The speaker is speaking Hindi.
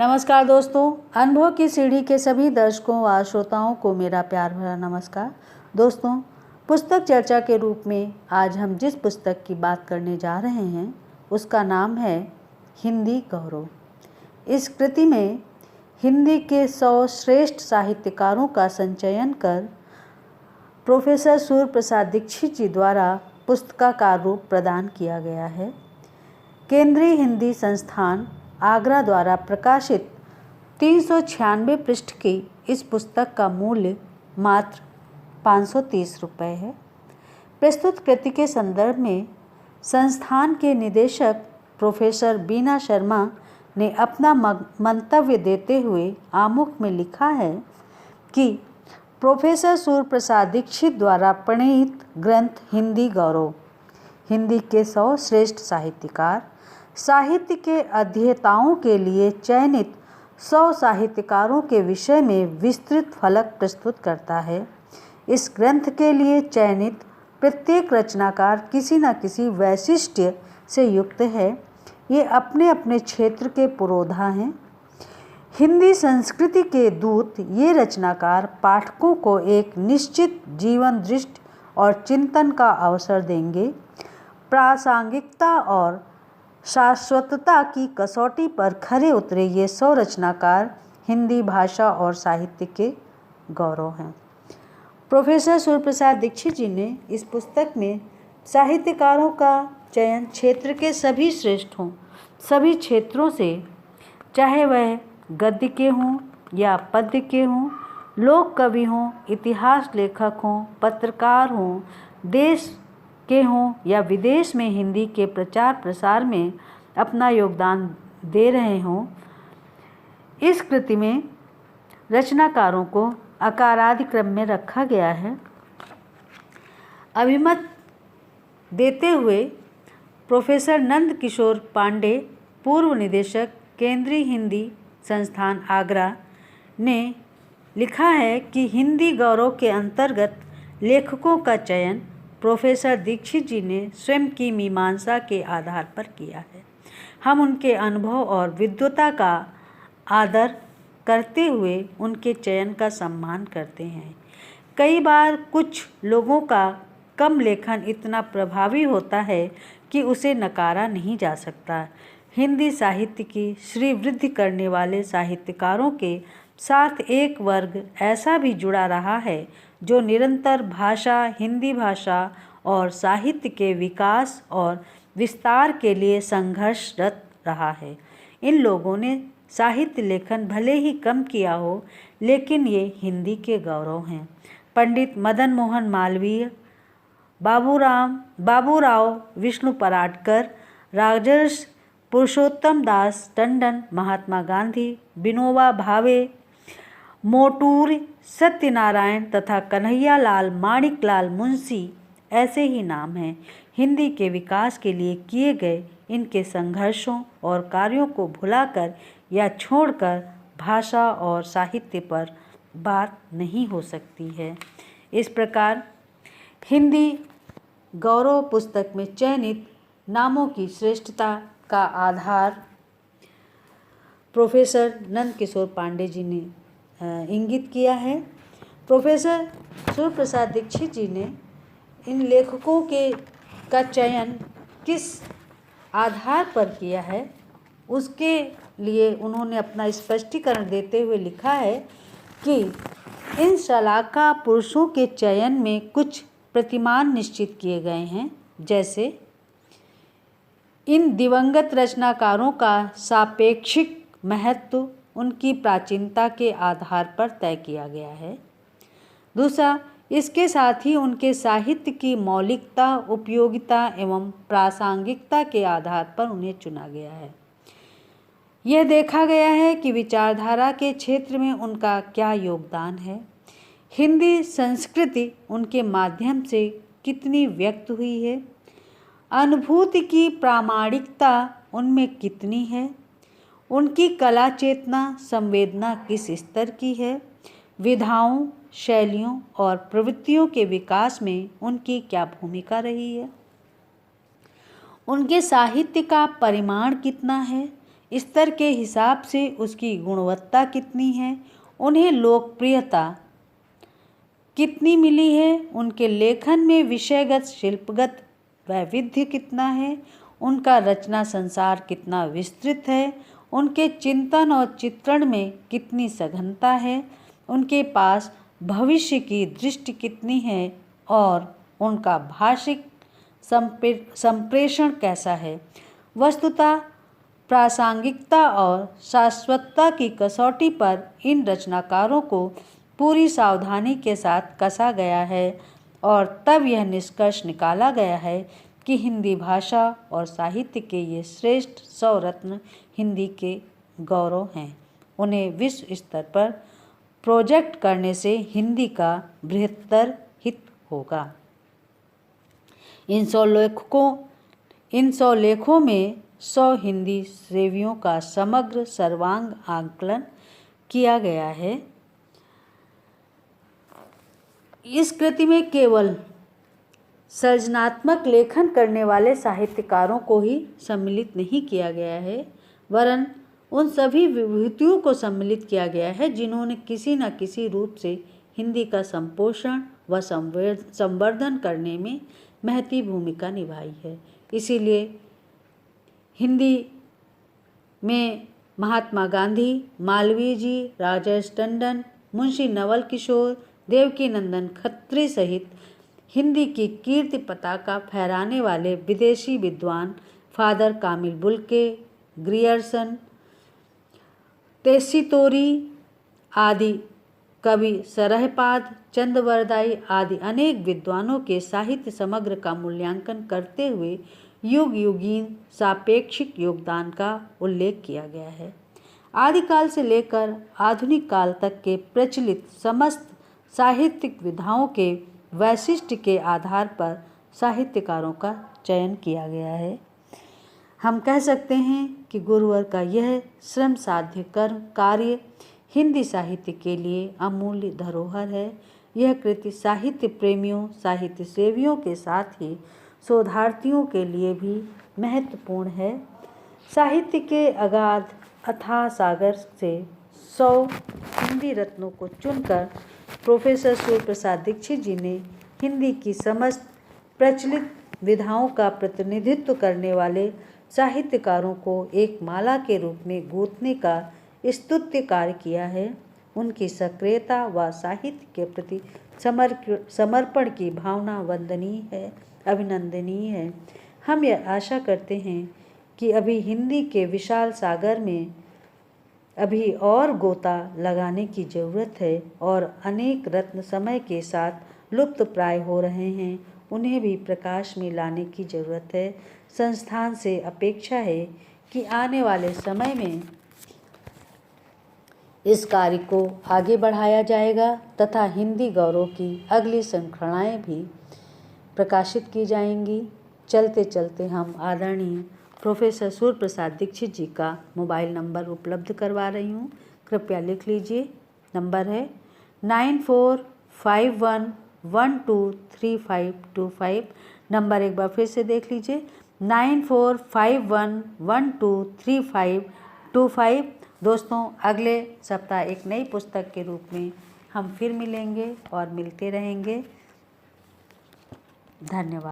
नमस्कार दोस्तों, अनुभव की सीढ़ी के सभी दर्शकों व श्रोताओं को मेरा प्यार भरा नमस्कार। दोस्तों, पुस्तक चर्चा के रूप में आज हम जिस पुस्तक की बात करने जा रहे हैं उसका नाम है हिंदी गौरव। इस कृति में हिंदी के 100 श्रेष्ठ साहित्यकारों का संचयन कर प्रोफेसर सूर्य प्रसाद दीक्षित जी द्वारा पुस्तकाकार रूप प्रदान किया गया है। केंद्रीय हिंदी संस्थान आगरा द्वारा प्रकाशित 396 पृष्ठ की इस पुस्तक का मूल्य मात्र 530 रुपये है। प्रस्तुत कृति के संदर्भ में संस्थान के निदेशक प्रोफेसर बीना शर्मा ने अपना मंतव्य देते हुए आमुख में लिखा है कि प्रोफेसर सूर्य प्रसाद दीक्षित द्वारा प्रणीत ग्रंथ हिंदी गौरव, हिंदी के 100 श्रेष्ठ साहित्यकार, साहित्य के अध्येताओं के लिए चयनित 100 साहित्यकारों के विषय में विस्तृत फलक प्रस्तुत करता है। इस ग्रंथ के लिए चयनित प्रत्येक रचनाकार किसी न किसी वैशिष्ट्य से युक्त है। ये अपने अपने क्षेत्र के पुरोधा हैं। हिंदी संस्कृति के दूत ये रचनाकार पाठकों को एक निश्चित जीवन दृष्टि और चिंतन का अवसर देंगे। प्रासंगिकता और शाश्वतता की कसौटी पर खरे उतरे ये 100 रचनाकार हिंदी भाषा और साहित्य के गौरव हैं। प्रोफेसर सूर्य प्रसाद दीक्षित जी ने इस पुस्तक में साहित्यकारों का चयन क्षेत्र के सभी श्रेष्ठ हों, सभी क्षेत्रों से, चाहे वह गद्य के हों या पद्य के हों, लोक कवि हों, इतिहास लेखक हों, पत्रकार हों, देश के हों या विदेश में हिंदी के प्रचार प्रसार में अपना योगदान दे रहे हों। इस कृति में रचनाकारों को आकारादि क्रम में रखा गया है। अभिमत देते हुए प्रोफेसर नंद किशोर पांडे, पूर्व निदेशक केंद्रीय हिंदी संस्थान आगरा, ने लिखा है कि हिंदी गौरव के अंतर्गत लेखकों का चयन प्रोफेसर दीक्षित जी ने स्वयं की मीमांसा के आधार पर किया है। हम उनके अनुभव और विद्वता का आदर करते हुए उनके चयन का सम्मान करते हैं। कई बार कुछ लोगों का कम लेखन इतना प्रभावी होता है कि उसे नकारा नहीं जा सकता। हिंदी साहित्य की श्रीवृद्धि करने वाले साहित्यकारों के साथ एक वर्ग ऐसा भी जुड़ा रहा है जो निरंतर भाषा, हिंदी भाषा और साहित्य के विकास और विस्तार के लिए संघर्षरत रहा है। इन लोगों ने साहित्य लेखन भले ही कम किया हो, लेकिन ये हिंदी के गौरव हैं। पंडित मदन मोहन मालवीय, बाबूराव विष्णु पराडकर, राजर्षि पुरुषोत्तम दास टंडन, महात्मा गांधी, विनोबा भावे, मोटूर सत्यनारायण तथा कन्हैयालाल माणिकलाल मुंशी ऐसे ही नाम हैं। हिंदी के विकास के लिए किए गए इनके संघर्षों और कार्यों को भुलाकर या छोड़कर भाषा और साहित्य पर बात नहीं हो सकती है। इस प्रकार हिंदी गौरव पुस्तक में चयनित नामों की श्रेष्ठता का आधार प्रोफेसर नंद किशोर पांडे जी ने इंगित किया है। प्रोफेसर सूर्य प्रसाद दीक्षित जी ने इन लेखकों का चयन किस आधार पर किया है, उसके लिए उन्होंने अपना स्पष्टीकरण देते हुए लिखा है कि इन शलाका पुरुषों के चयन में कुछ प्रतिमान निश्चित किए गए हैं। जैसे इन दिवंगत रचनाकारों का सापेक्षिक महत्व उनकी प्राचीनता के आधार पर तय किया गया है। दूसरा, इसके साथ ही उनके साहित्य की मौलिकता, उपयोगिता एवं प्रासंगिकता के आधार पर उन्हें चुना गया है। यह देखा गया है कि विचारधारा के क्षेत्र में उनका क्या योगदान है, हिंदी संस्कृति उनके माध्यम से कितनी व्यक्त हुई है, अनुभूति की प्रामाणिकता उनमें कितनी है, उनकी कला चेतना संवेदना किस स्तर की है, विधाओं, शैलियों और प्रवृत्तियों के विकास में उनकी क्या भूमिका रही है, उनके साहित्य का परिमाण कितना है, स्तर के हिसाब से उसकी गुणवत्ता कितनी है, उन्हें लोकप्रियता कितनी मिली है, उनके लेखन में विषयगत शिल्पगत वैविध्य कितना है, उनका रचना संसार कितना विस्तृत है, उनके चिंतन और चित्रण में कितनी सघनता है, उनके पास भविष्य की दृष्टि कितनी है और उनका भाषिक संप्रेषण कैसा है। वस्तुतः प्रासंगिकता और शाश्वतता की कसौटी पर इन रचनाकारों को पूरी सावधानी के साथ कसा गया है और तब यह निष्कर्ष निकाला गया है कि हिंदी भाषा और साहित्य के ये श्रेष्ठ 100 रत्न हिंदी के गौरव हैं। उन्हें विश्व स्तर पर प्रोजेक्ट करने से हिंदी का बृहत्तर हित होगा। इन 100 लेखों में 100 हिंदी सेवियों का समग्र सर्वांग आकलन किया गया है। इस कृति में केवल सृजनात्मक लेखन करने वाले साहित्यकारों को ही सम्मिलित नहीं किया गया है, वरन उन सभी विभूतियों को सम्मिलित किया गया है जिन्होंने किसी न किसी रूप से हिंदी का संपोषण व संवर्धन करने में महती भूमिका निभाई है। इसीलिए हिंदी में महात्मा गांधी, मालवीय जी, राजेश टंडन, मुंशी नवल किशोर, देवकीनंदन खत्री सहित हिंदी की कीर्ति पताका फहराने वाले विदेशी विद्वान फादर कामिल बुल्के, ग्रियर्सन, तेसीतोरी आदि, कवि सरहपाद, चंदवरदाई आदि अनेक विद्वानों के साहित्य समग्र का मूल्यांकन करते हुए युग युगीन सापेक्षिक योगदान का उल्लेख किया गया है। आदिकाल से लेकर आधुनिक काल तक के प्रचलित समस्त साहित्यिक विधाओं के वैशिष्ट्य के आधार पर साहित्यकारों का चयन किया गया है। हम कह सकते हैं कि गुरुवर का यह श्रम साध्य कार्य हिंदी साहित्य के लिए अमूल्य धरोहर है। यह कृति साहित्य प्रेमियों, साहित्य सेवियों के साथ ही शोधार्थियों के लिए भी महत्वपूर्ण है। साहित्य के अगाध अथाह सागर से 100 हिंदी रत्नों को चुनकर प्रोफेसर सूर्य प्रसाद दीक्षित जी ने हिंदी की समस्त प्रचलित विधाओं का प्रतिनिधित्व करने वाले साहित्यकारों को एक माला के रूप में गूंथने का स्तुत्य कार्य किया है। उनकी सक्रियता व साहित्य के प्रति समर्पण की भावना वंदनीय है, अभिनंदनीय है। हम यह आशा करते हैं कि अभी हिंदी के विशाल सागर में अभी और गोता लगाने की ज़रूरत है और अनेक रत्न समय के साथ लुप्त प्राय हो रहे हैं, उन्हें भी प्रकाश में लाने की ज़रूरत है। संस्थान से अपेक्षा है कि आने वाले समय में इस कार्य को आगे बढ़ाया जाएगा तथा हिंदी गौरव की अगली श्रृंखलाएँ भी प्रकाशित की जाएंगी। चलते चलते हम आदरणीय प्रोफेसर सूर्य प्रसाद दीक्षित जी का मोबाइल नंबर उपलब्ध करवा रही हूँ, कृपया लिख लीजिए। नंबर है 9451123525। नंबर एक बार फिर से देख लीजिए, 9451123525। दोस्तों, अगले सप्ताह एक नई पुस्तक के रूप में हम फिर मिलेंगे और मिलते रहेंगे। धन्यवाद।